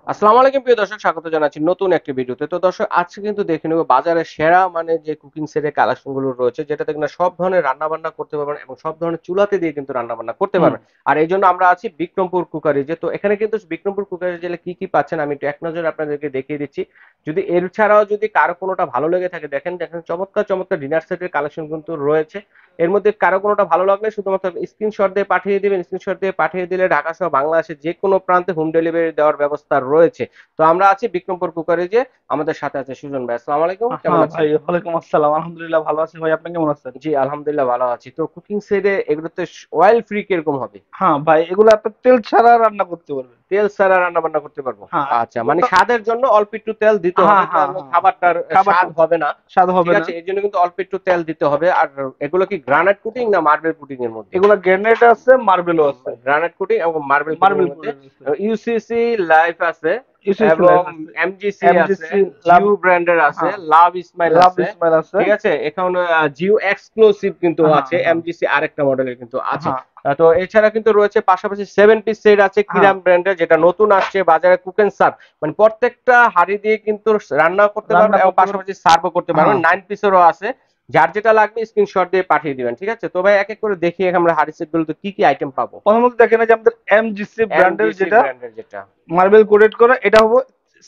আসসালামু আলাইকুম প্রিয় দর্শক, স্বাগত জানাচ্ছি নতুন একটি ভিডিওতে। তো দর্শক, আজকে কিন্তু দেখে নেব বাজারে সেরা মানে যে কুকিং সেটের কালেকশন গুলো রয়েছে, যেটাতে কিনা সব ধরনের রান্না বান্না করতে পারবেন এবং সব ধরনের চুলাতে দিয়ে কিন্তু রান্না বান্না করতে হুম। পারবেন। আর এই জন্য আমরা আছি বিক্রমপুর কুকারিজে। তো এখানে কিন্তু বিক্রমপুর কুকারিজে কি কি পাচ্ছেন আমি একটু এক নজরে আপনাদেরকে দেখিয়ে দিচ্ছি। যদি এর ছাড়াও যদি কারো কোনোটা ভালো লেগে থাকে, দেখেন দেখেন চমৎকার চমৎকার ডিনার সেটের কালেকশন কিন্তু রয়েছে। এর মধ্যে কারো কোনোটা ভালো লাগলে শুধুমাত্র স্ক্রিনশট দিয়ে পাঠিয়ে দিবেন। স্ক্রিনশট দিয়ে পাঠিয়ে দিলে ঢাকা সহ বাংলাদেশের যে কোনো প্রান্তে হোম ডেলিভারি দেওয়ার ব্যবস্থা রয়েছে। তো আমরা আছি বিক্রমপুর কুকারে। আমাদের সাথে আছে সুজন ভাই। আসসালামু আলাইকুম, কেমন হ্যাঁ আছেন? ভাই, ওয়ালাইকুম আসসালাম। আলহামদুলিল্লাহ ভালো আছি ভাই, আপনি কেমন আছেন? জি আলহামদুলিল্লাহ ভালো আছি। তো কুকিং সেটে এগুলোতে অয়েল ফ্রি কিরকম হবে? হ্যাঁ ভাই, এগুলো আপনি তেল ছাড়া রান্না করতে পারবেন। তেল ছাড়া রান্না বান্না করতে পারবো? হ্যাঁ আচ্ছা, মানে এগুলো। স্বাদের জন্য অল্প একটু তেল দিতে হ্যাঁ হবে, হ্যাঁ তাহলে হ্যাঁ, খাবারটার খাবারটা স্বাদ হবে না। স্বাদ ঠিক হবে না। আছে, এই জন্য কিন্তু অল্প একটু তেল দিতে হবে। আর এগুলো কি গ্রানাইট কুটিং না মার্বেল কুটিং এর মধ্যে? এগুলা গ্রেনেড আছে, মার্বেলও আছে। গ্রানাইট কোটিং এবং মার্বেল কোটিং মার্বেল এর মধ্যে। কোটেড আছে। ইউসিসি লাইফ আছে ইউসিসি এবং লাইফ আছে। এমজিসি আছে, এমজিসি লাভ। জিও ব্র্যান্ডের আছে, হ্যাঁ, লাভ ইসমাইল লাভ আছে। ইসমাইল আছে। ঠিক আছে, এখন জিও এক্সক্লুসিভ কিন্তু হ্যাঁ আছে, হ্যাঁ এমজিসি আরেকটা মডেলের কিন্তু আছে। হ্যাঁ তো এছাড়া কিন্তু রয়েছে পাশাপাশি 7 পিস সেট আছে হ্যাঁ কিরাম ব্র্যান্ডের, যেটা নতুন আসছে বাজারে, কুক এন্ড সার্ভ। মানে প্রত্যেকটা হাঁড়ি দিয়ে কিন্তু রান্না করতে রান্না পারবেন এবং করতে পারবেন। পাশাপাশি সার্ভও করতে পারবেন। হ্যাঁ, 9 পিসেরও আছে। যার যেটা লাগবে স্ক্রিনশট দিয়ে পাঠিয়ে দিবেন। ঠিক আছে, তো ভাই এক এক করে দেখি আমরা হাঁড়ি সেট গুলোতে কি কি আইটেম পাবো। প্রথমত দেখেন এই যে আমাদের এমজিসি ব্র্যান্ডের এমজিসি যেটা ব্র্যান্ডের যেটা মার্বেল কোটেড করা, এটা হবে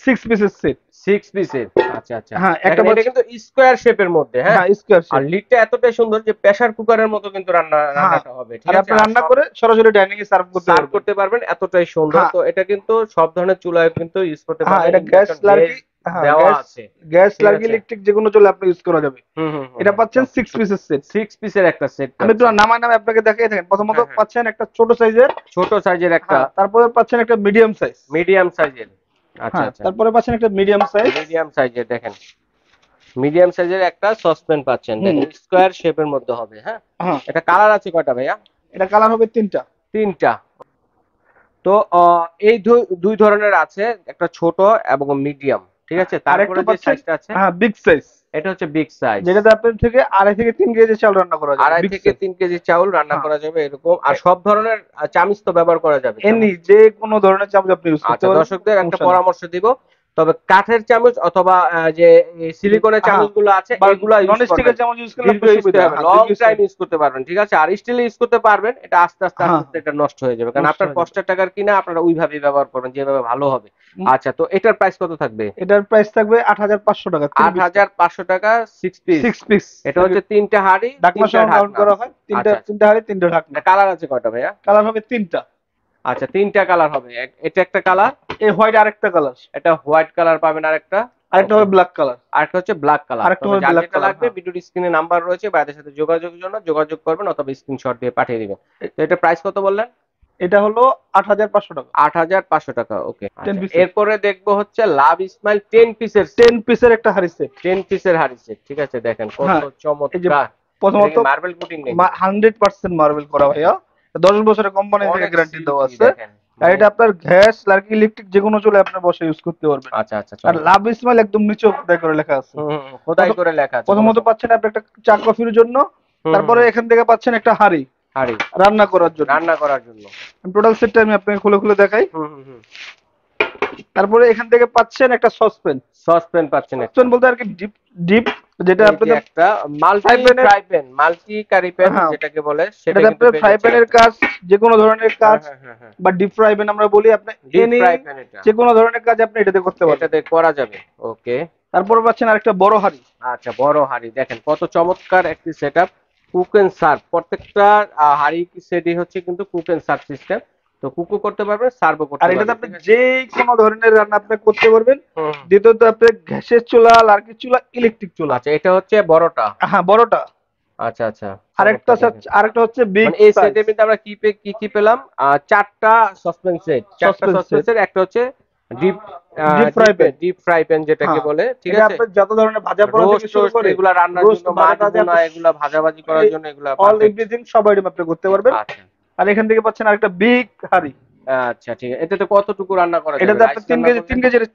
6 পিসের সেট। 6 পিসের। আচ্ছা আচ্ছা, হ্যাঁ, একটা দেখেন এটা পাচ্ছি। কিন্তু স্কোয়ার শেপের মধ্যে, হ্যাঁ। হ্যাঁ, স্কোয়ার আর শেপ। লিডটা এতটাই সুন্দর যে প্রেসার কুকারের মতো কিন্তু হ্যাঁ, রান্নাটা হবে। ঠিক আর আছে, আপনি আর রান্না সব করে সরাসরি ডাইনিং এ সার্ভ করতে সার্ভ পারবেন। করতে পারবেন, এতটাই সুন্দর। হ্যাঁ তো এটা কিন্তু সব ধরনের চুলায় কিন্তু ইউজ করতে হ্যাঁ, পারবেন, এটা গ্যাস ইন্ডাকশন বেস লার্কি। হ্যাঁ, দেওয়া গ্যাস আছে। গ্যাস ঠিক লার্কি আছে। ইলেকট্রিক যেকোনো চলে আপনি ইউজ করা যাবে। হুম হুম হুম এটা হুম, পাচ্ছেন 6 পিসের সেট। 6 পিসের একটা সেট আমি একটু পাচ্ছেন। নামায় নামায় আপনাকে দেখিয়ে থাকেন। প্রথমত হ্যাঁ হ্যাঁ, পাচ্ছেন একটা ছোট সাইজের। ছোট সাইজের একটা, হ্যাঁ, তারপরে পাচ্ছেন একটা মিডিয়াম সাইজ। মিডিয়াম সাইজের। আচ্ছা হ্যাঁ, আচ্ছা, তারপরে পাচ্ছেন একটা মিডিয়াম সাইজ। মিডিয়াম সাইজের। দেখেন মিডিয়াম সাইজের একটা সসপ্যান পাচ্ছেন, হুম। দেখেন স্কোয়ার শেপের মধ্যে হবে, হ্যাঁ। হ্যাঁ, এটা কালার আছে কয়টা ভাইয়া? এটা কালার হবে তিনটা। 3টা। তো এই দুই ধরনের আছে, একটা ছোট এবং মিডিয়াম। ঠিক আছে, আর তারপরে একটা যে পাচ্ছেন, সাইজটা আছে হ্যাঁ, বিগ সাইজ। এটা হচ্ছে বিগ সাইজ। যেটাতে আপনার থেকে 2.5 থেকে 3 কেজি চাল রান্না করা যাবে, আড়াই বিগ থেকে সাইজ। 3 কেজি চাউল রান্না হ্যাঁ, করা যাবে এরকম। আর সব ধরনের চামিচ তো ব্যবহার করা যাবে, এনি চামচ? যে কোনো ধরনের চামচ আপনি ইউজ করতে আচ্ছা, পারবেন, দর্শকদের একটা সমস্যা নেই। পরামর্শ দিব, তবে কাঠের চামচ অথবা যে সিলিকনের হ্যাঁ, চামচগুলো আছে বা এগুলা ইউজ নন করবেন। স্টিকের চামচ ইউজ করলে দীর্ঘ আপনার ইউজ সুবিধা। হবে, হ্যাঁ, লং দীর্ঘ টাইম স্থায়ী। ইউজ করতে পারবেন। ঠিক আছে, আর স্টিল ইউজ করতে পারবেন, এটা আস্তে আস্তে আস্তে হ্যাঁ, আস্তে এটা নষ্ট হয়ে যাবে, কারণ নষ্ট আপনার হয়ে যাবে। কষ্টের টাকার কিনা, আপনারা ওইভাবেই ব্যবহার করবেন যেভাবে ভালো হবে। উম, আচ্ছা, তো এটার প্রাইস কত থাকবে? এটার প্রাইস থাকবে 8,500 টাকা, 3 পিসটা। 8,500 টাকা 6 পিস। 6 পিস। এটা হচ্ছে 3টা হাঁড়ি, ঢাকনা 3টা সহ কাউন্ট ঢাকনা। করা হয়। তিনটা আচ্ছা আচ্ছা, তিনটা হাঁড়ি, তিনটা ঢাকনা। এটা কালার আছে কয়টা ভাইয়া? কালার হবে তিনটা। আচ্ছা, 3টা কালার হবে। এটা একটা কালার, এই হোয়াইট আরেকটা কালার। এটা হোয়াইট কালার পাবেন আরেকটা। আরেকটা ওকে, হবে ব্ল্যাক কালার। আরেকটা হচ্ছে ব্ল্যাক কালার। আরেকটা তবে হবে যার ব্ল্যাক যেটা কালার। লাগবে হ্যাঁ, ভিডিওর স্ক্রিনে নাম্বার রয়েছে, ভাইদের সাথে যোগাযোগের জন্য যোগাযোগ করবেন অথবা স্ক্রিনশট দিয়ে পাঠিয়ে দিবেন। এ- তো এটা প্রাইস কত বললেন? এটা হলো 8,500 টাকা। 8,500 টাকা। ওকে, টেন আচ্ছা। পিসের এরপরে দেখবো হচ্ছে লাভ ইসমাইল 10 পিসের সেট। 10 পিসের একটা হাঁড়ি সেট। 10 পিসের হাড়ি সেট। ঠিক আছে, দেখেন কত হ্যাঁ, এই যে চমৎকার। এটা প্রথমত কি মার্বেল কুটিং নাকি? 100% মার্বেল করা ভাইয়া। 10 বছরের কোম্পানি থেকে অনেক গ্যারান্টি দেওয়া সিল্কি আছে। দেখেন, আর মানে এটা আপনার গ্যাস লার্কি ইলেকট্রিক যে কোনো চলে আপনি বসে ইউজ করতে পারবেন। আচ্ছা আচ্ছা, আর চমৎকার। লাভ ইসমাইল একদম নিচে খোদাই করে লেখা আছে। হুম হুম হুম, খোদাই প্রথম করে লেখা আছে, কোনো প্রথমত সমস্যা পাচ্ছেন আপনি একটা চা কফির জন্য। হুম হুম তারপরে হুম, এখান থেকে পাচ্ছেন একটা হাঁড়ি হাঁড়ি রান্না করার জন্য। রান্না করার জন্য। টোটাল সেটটা আমি আপনাকে খুলে খুলে দেখাই। হুম হুম হুম, তারপরে এখান থেকে পাচ্ছেন একটা সসপ্যান। সসপ্যান পাচ্ছেন একটা। সসপ্যান বলতে আর কি ডিপ ডিপ, যেটা এই যে আপনাদের একটা ফ্রাই মাল্টি প্যানের। Fry pan, multi curry pan হ্যাঁ, যেটাকে বলে, সেটা এটাতে কিন্তু আপনার পেয়ে ফ্রাই যাচ্ছেন প্যানের একটা। কাজ, যে কোনো ধরনের হ্যাঁ কাজ, হ্যাঁ হ্যাঁ হ্যাঁ, বা ডিপ ফ্রাই প্যান আমরা বলি, আপনি ডিপ এনি ফ্রাই প্যান এটা, যে কোনো ধরনের কাজ আপনি এটাতে করতে পারবেন। এটাতে করা যাবে। ওকে, তারপরে পাচ্ছেন আরেকটা বড় হাঁড়ি। আচ্ছা, বড় হাঁড়ি। দেখেন কত চমৎকার একটি সেটআপ, কুক এন্ড সার্ভ। প্রত্যেকটা হাঁড়ি সেটই হচ্ছে কিন্তু কুক এন্ড সার্ভ সিস্টেম। তো কুকও করতে পারবেন, সার্ভও আর করতে এটাতে পারবেন। আপনি ঠিক আছে। যে কোনো ধরনের রান্না আপনি করতে পারবেন। হুম হুম। দ্বিতীয়ত আপনি গ্যাসের চুলা, লার্কির চুলা, ইলেকট্রিক চুলা। আচ্ছা, এটা হচ্ছে বড়টা। হ্যাঁ, বড়টা। আচ্ছা আচ্ছা, আরেকটা চমৎকার দেখেন। আরেকটা হচ্ছে বিগ মানে এই সাইজ সেটের মধ্যে আমরা কি কি পেলাম? 4টা সসপেন সেট, 4টা সসপেন সসপেন সেট, সেট, একটা হচ্ছে deep deep fry pan. Deep fry pan যেটাকে হ্যাঁ, বলে। ঠিক এটা আছে, আপনার যত ধরনের ভাজা পোড়া থেকে রোস্ট শুরু টোস্ট করে এগুলা রান্নার রোস্ট, জন্য, ভাজা মাছ টাজা ভুনা আপনি এগুলা ভাজাভাজি করার জন্য এগুলা অল পারফেক্ট। এভরিথিং সব আইটেম আপনি করতে পারবেন। আচ্ছা আর এখান থেকে পাচ্ছেন আরেকটা বিগ হাঁড়ি। আচ্ছা, ঠিক আছে। এটাতে কতটুকু রান্না করা যাবে এটাতে আপনি রাইস রান্না করলে?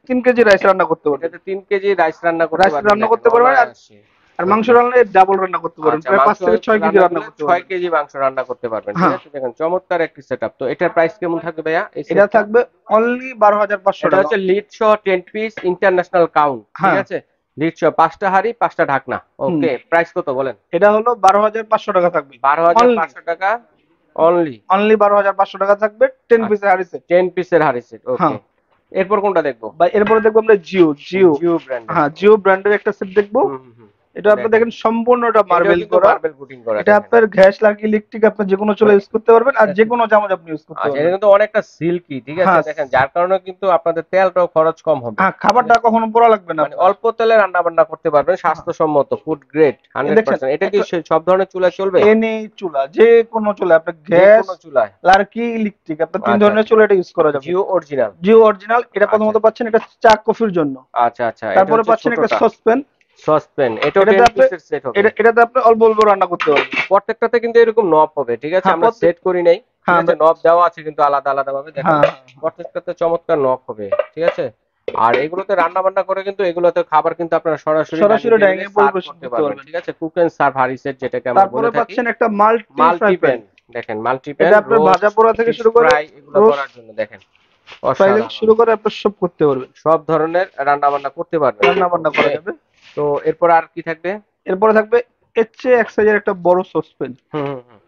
3 কেজি রাইস রান্না করতে পারবেন। এটাতে 3 কেজি রাইস রান্না করতে রাইস পারবেন, রান্না দেখেন করতে পারবেন। আর অনায়াসে। আর মাংস রান্না ডাবল রান্না করতে পারবেন, আচ্ছা, প্রায় 5 মাংস থেকে 6 কেজি রান্না করতে 6 পারবেন। কেজি মাংস রান্না করতে পারবেন, ঠিক হ্যাঁ, আছে। দেখেন চমৎকার একটি সেটআপ। তো এটার প্রাইস কেমন থাকবে ভাইয়া এই এটা সেটটা? থাকবে অনলি 12,500 এটা টাকা। হচ্ছে লিড সহ 10 পিস ইন্টারন্যাশনাল কাউন্ট, ঠিক হ্যাঁ। আছে। লিড সহ 5টা হাঁড়ি 5টা ঢাকনা। হুম। ওকে, প্রাইস কত বলেন? এটা হলো 12,500 টাকা থাকবে। অনলি 12,500 টাকা অনলি। অনলি 12,500 টাকা থাকবে 10 আচ্ছা, পিসের হাড়ি সেট। 10 পিসের হাঁড়ি সেট। ওকে, হ্যাঁ এরপর কোনটা দেখবো? ভাই, এরপরে দেখবো আমরা জিও। জিও ব্র্যান্ডের। হ্যাঁ, জিও ব্র্যান্ডের একটা সেট দেখবো। হুম হুম হুম। এটা আপনি দেখেন, দেখেন সম্পূর্ণটা এটাও মার্বেল কিন্তু করা। মার্বেল পুটিং করা, এটা দেখেন। আপনার গ্যাস লাগিয়ে ইলেকট্রিক আপনি যে কোনো চুলা মানে ইউজ করতে পারবেন, আর এটা যে কোনো চামচ আপনি ইউজ করতে আচ্ছা, এটা পারবেন। কিন্তু অনেকটা সিল্কি, ঠিক আছে। হ্যাঁ দেখেন, যার কারণে কিন্তু আপনাদের তেলটাও খরচ কম হবে। হ্যাঁ, খাবারটা কখনো পোড়া লাগবে না মানে আপনার। অল্প তেলে রান্না বান্না করতে পারবেন, হ্যাঁ, স্বাস্থ্যসম্মত, ফুড গ্রেড এই দেখছেন 100%। এটা কি একটা সব ধরনের চুলায় চলবে? এনি চুলা, যে কোনো চুলা আপনার যে গ্যাস, কোনো চুলায়? লার্কি, ইলেকট্রিক আপনার 3 আচ্ছা ধরনের আচ্ছা, চুলা এটা ইউজ করা যাবে। জিও অরিজিনাল। জিও অরিজিনাল। এটা আচ্ছা প্রথমত পাচ্ছেন একটা চা কফির জন্য। আচ্ছা আচ্ছা, এটা তারপরে হচ্ছে পাচ্ছেন একটা ছোটটা সসপ্যান। সসপ্যান, এটাও এটাতে 10 আপনি পিসের সেট হবে। এটাতে আপনি অল্প অল্প রান্না করতে পারবেন। প্রত্যেকটাতে কিন্তু এরকম নব হবে, ঠিক আছে। হ্যাঁ আমরা প্রত্যেক সেট করি নাই, ঠিক হ্যাঁ আছে। নব দেওয়া আছে কিন্তু আলাদা আলাদা ভাবে, দেখেন। হ্যাঁ হ্যাঁ। প্রত্যেকটাতে চমৎকার নব হবে, ঠিক আছে। আর এগুলোতে রান্না বান্না করে কিন্তু এগুলোতে খাবার কিন্তু আপনারা সরাসরি ডাইনিং সরাসরি টেবিলে ডাইনিং এ সার্ভ পরিবেশন করতে করতে পারবেন, পারবেন। ঠিক আছে। কুক এন্ড সার্ভ হাঁড়ি সেট, যেটাকে আমরা তারপরে বলে থাকি। পাচ্ছেন একটা multi fry multi pan. Pan, দেখেন, মাল্টি প্যান এটা আপনার রোস্ট, ভাজা পোড়া থেকে ফিশ শুরু করে ফ্রাই এগুলো রোস্ট করার জন্য, দেখেন। ফ্রাই থেকে অসাধারণ, শুরু করে আপনার সব করতে পারবেন, সব ধরনের রান্না বান্না করতে পারবেন। রান্না বান্না করা ওকে, যাবে। তো এরপর আর কি থাকবে? এরপরে থাকবে এর চেয়ে এক সাইজের একটা বড় সসপ্যান। হুম হুম হুম।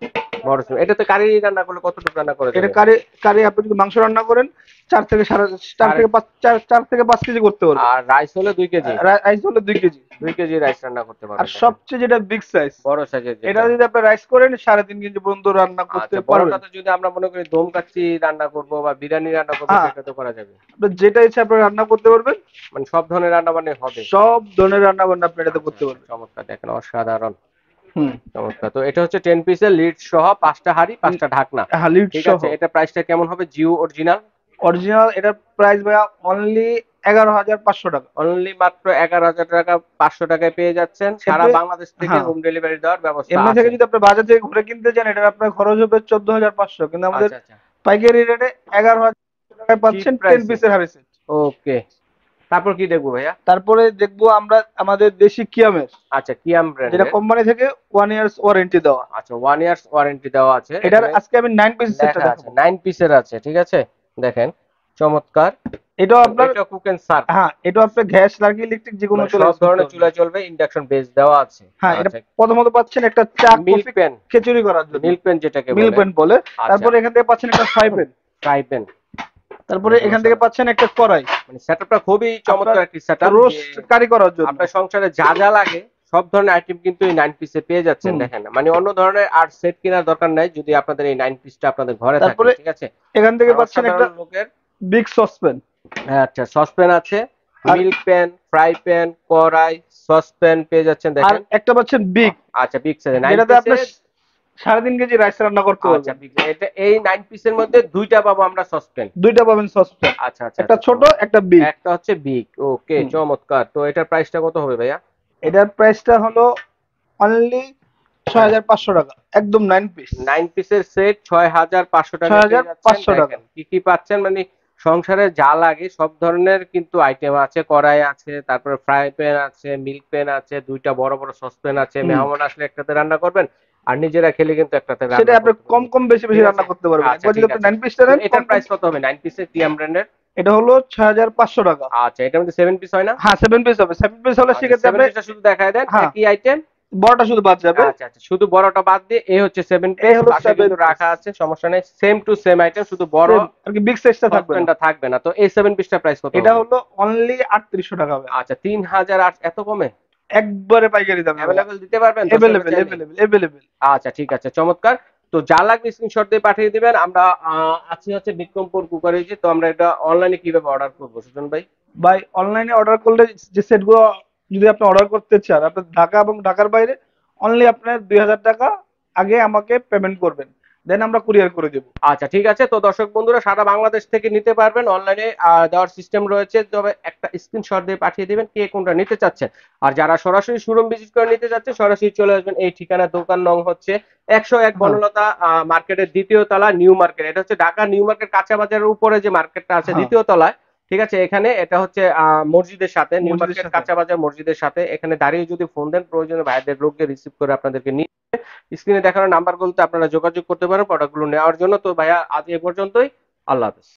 বড় ছিল। এটাতে কারি রান্না করলে কতটুকু রান্না করা এটা যাবে? কারি কারি আপনি যদি মাংস রান্না করেন 4 থেকে সাড়ে 4 সাড়ে, থেকে 5 4 থেকে 5 কেজি করতে পারবেন। আর রাইস হলে 2 কেজি। রাইস হলে 2 কেজি। 2 কেজি রাইস রান্না করতে আর পারবেন, দেখেন। সবচেয়ে যেটা বিগ সাইজ, বড় সাইজের এটা যেটা। যদি আপনি রাইস করেন 3.5 কেজি পর্যন্ত রান্না করতে আচ্ছা, পারবেন। বড়টাতে যদি আমরা মনে করি দম কাচ্চি রান্না করব বা বিরিয়ানি রান্না করব, হ্যাঁ, সেটা তো করা যাবে। আপনি যেটা ইচ্ছা আপনি রান্না করতে পারবেন। মানে সব ধরনের রান্না বান্না হবে। সব ধরনের রান্না বান্না আপনি এটাতে আচ্ছা করতে আচ্ছা, পারবেন। চমৎকার, দেখেন, অসাধারণ। হুম। চমৎকার। তো এটা হচ্ছে 10 পিসের লিড সহ 5টা হাঁড়ি 5টা ঢাকনা, হ্যাঁ, লিড ঠিক সহ। আছে। এটা প্রাইসটা কেমন হবে জিও অরিজিনাল? অরিজিনাল এটার প্রাইস ভাইয়া অনলি 11,500 টাকা। অনলি মাত্র 11,000 টাকা, 500 টাকায় পেয়ে যাচ্ছেন। সারা এমনি বাংলাদেশ থেকে হ্যাঁ, হোম ডেলিভারি দেওয়ার ব্যবস্থা এমনি থেকে আছে। যদি আপনি বাজার থেকে ঘুরে কিনতে চান এটা আপনার খরচ হবে 14,500, কিন্তু আমাদের আচ্ছা আচ্ছা, পাইকারি রেটে 11,000 টাকায় চিপ পাচ্ছেন 10 প্রাইসে। পিসের হাড়ি সেট। ওকে, তারপর কি দেখবো ভাইয়া? তারপরে দেখবো আমরা আমাদের দেশি কিয়ামের, আচ্ছা, কিয়াম যেটা ব্র্যান্ডের। কোম্পানি থেকে 1 ইয়ার্স ওয়ারেন্টি দেওয়া। আচ্ছা, 1 ইয়ার্স ওয়ারেন্টি দেওয়া আছে। এটার এখানে আজকে আমি 9 পিস সেটটা লেখা আছে দেখাবো। 9 পিসের আছে, ঠিক আছে। দেখেন, চমৎকার। এটাও মানে আপনার এটা কুক এন্ড সার্ভ, হ্যাঁ, এটাও আপনার গ্যাস লাগিয়ে ইলেকট্রিক যে কোনো মানে চুলা সব ইউজ করতে ধরনের পারবেন। চুলায় চলবে, ইন্ডাকশন বেস দেওয়া আছে। হ্যাঁ, এটা আচ্ছা, প্রথমত পাচ্ছেন একটা চা মিল্ক কফি প্যান, খিচুড়ি করার জন্য, মিল্ক প্যান যেটাকে মিল্ক বলে। প্যান বলে। আচ্ছা, তারপরে এখান থেকে পাচ্ছেন একটা ফ্রাই প্যান। Fry pan. তারপরে দেখেন, এখান থেকে অসাধারণ। পাচ্ছেন একটা কড়াই মানে সেটআপটা খুবই আপনার চমৎকার একটি সেটআপ, যে রোস্ট কারি করার জন্য। আপনার সংসারে যা যা লাগে সব ধরনের আইটেম কিন্তু এই 9 পিসে পেয়ে যাচ্ছেন, হুম। দেখেন। মানে অন্য ধরনের আর সেট কেনার দরকার নাই যদি আপনাদের এই 9 পিসটা আপনাদের ঘরে থাকে, তারপরে ঠিক আছে। এখান থেকে আর পাচ্ছেন একটা অসাধারণ লোকের। Big saucepan. আচ্ছা, সসপ্যান আছে, আর মিল্ক প্যান, ফ্রাই প্যান, কড়াই, সসপ্যান পেয়ে যাচ্ছেন, আর দেখেন। একটা পাচ্ছেন বিগ, আচ্ছা, বিগ সাইজ 9 যেটাতে আপনি পিসের। 3.5 কেজি রাইস রান্না করতে আচ্ছা, পারবেন। বিগ, এটা এই 9 পিসের মধ্যে দুইটা পাবো আমরা সসপ্যান। দুইটা পাবেন সসপ্যান, আচ্ছা আচ্ছা একটা আচ্ছা, ছোট একটা বিগ। একটা হচ্ছে বিগ। ওকে, হুম। চমৎকার। তো এটার প্রাইসটা কত হবে ভাইয়া? এটার প্রাইসটা হলো অনলি হ্যাঁ, 6,500 টাকা, একদম 9 পিস 9 পিসের সেট 6,500 টাকায় পেয়ে যাচ্ছেন, 6,500 টাকা। দেখেন কি কি পাচ্ছেন। মানে সংসারে যা লাগে সব ধরনের কিন্তু আইটেম আছে। কড়াই আছে, তারপরে ফ্রাই প্যান আছে, মিল্ক প্যান আছে, দুইটা বড় বড় সসপ্যান আছে। হুম। মেহমান আসলে একটাতে রান্না করবেন, আর নিজেরা খেলে কিন্তু একটাতে সেটা রান্না আপনি করতে কম পারবেন, কম বেশি ঠিক বেশি আছে। রান্না করতে পারবেন। আচ্ছা, একবার যদি ঠিক আপনি আছে। 9 পিসটা তো নেন কম এটার কম। প্রাইস কত হবে 9 পিসের টিএম ব্র্যান্ডের? এটা হলো 6,500 টাকা। আচ্ছা, এটার মধ্যে 7 পিস হয় না? হ্যাঁ, 7 পিস হবে। 7 পিস হলে আচ্ছা, সেক্ষেত্রে 7 আপনি পিসটা শুধু দেখায় দেন, হ্যাঁ, একই আইটেম। বড়টা শুধু বাদ যাবে। আচ্ছা আচ্ছা, শুধু বড়টা বাদ দিয়ে এই হচ্ছে 7 এই পিস, হলো পাশে 7 কিন্তু পিস। রাখা আছে, সমস্যা নেই। সেম টু সেম আইটেম, শুধু বড় সেম আর কি, বিগ সাইজটা থাকবে না। সসপ্যানটা থাকবে না। তো এই 7 পিসটা প্রাইস কত এটা হবে? হলো অনলি 3,800 টাকা হবে। আচ্ছা, 3,008, এত কমে একবারে পাইকারি দামে ভাইয়া। অ্যাভেলেবেল দিতে পারবেন দর্শকরা এভেলেবেল চাইলে? Available available. আচ্ছা, ঠিক আছে, চমৎকার। তো যা লাগবে স্ক্রিনশট দিয়ে পাঠিয়ে দিবেন। আমরা আছি হচ্ছে বিক্রমপুর কুকারিজে। তো আমরা এটা অনলাইনে কিভাবে অর্ডার করবো সুজন ভাই? ভাই, অনলাইনে অর্ডার করলে যে সেটগুলো যদি আপনি অর্ডার করতে চান, আপনি ঢাকা এবং ঢাকার বাইরে অনলি আপনার 2,000 টাকা আগে আমাকে পেমেন্ট করবেন, দেন আমরা কুরিয়ার করে দেবো। আচ্ছা, ঠিক আছে। তো দর্শক বন্ধুরা, সারা বাংলাদেশ থেকে নিতে পারবেন, অনলাইনে দেওয়ার সিস্টেম রয়েছে। তবে একটা স্ক্রিনশট দিয়ে পাঠিয়ে দিবেন কে কোনটা নিতে চাচ্ছেন। আর যারা সরাসরি শোরুম ভিজিট করে নিতে চাচ্ছে, সরাসরি চলে আসবেন এই ঠিকানা। দোকান নং হচ্ছে 101 হ্যাঁ বনলতা মার্কেটের দ্বিতীয় তলা, নিউ মার্কেট। এটা হচ্ছে ঢাকা নিউ মার্কেট কাঁচা বাজারের উপরে যে মার্কেটটা আছে হ্যাঁ দ্বিতীয় তলায়, ঠিক আছে, এখানে এটা হচ্ছে মসজিদের সাথে, নিউ মসজিদের মার্কেট সাথে। কাঁচা বাজার মসজিদের সাথে। এখানে দাঁড়িয়ে যদি ফোন দেন, প্রয়োজনে ভাইদের লোককে রিসিভ করে আপনাদেরকে নিয়ে স্ক্রিনে দেখানো নাম্বারগুলোতে আপনারা যোগাযোগ করতে পারেন প্রোডাক্টগুলো নেওয়ার জন্য। তো ভাইয়া আজ এ পর্যন্তই। আল্লাহ হাফেজ।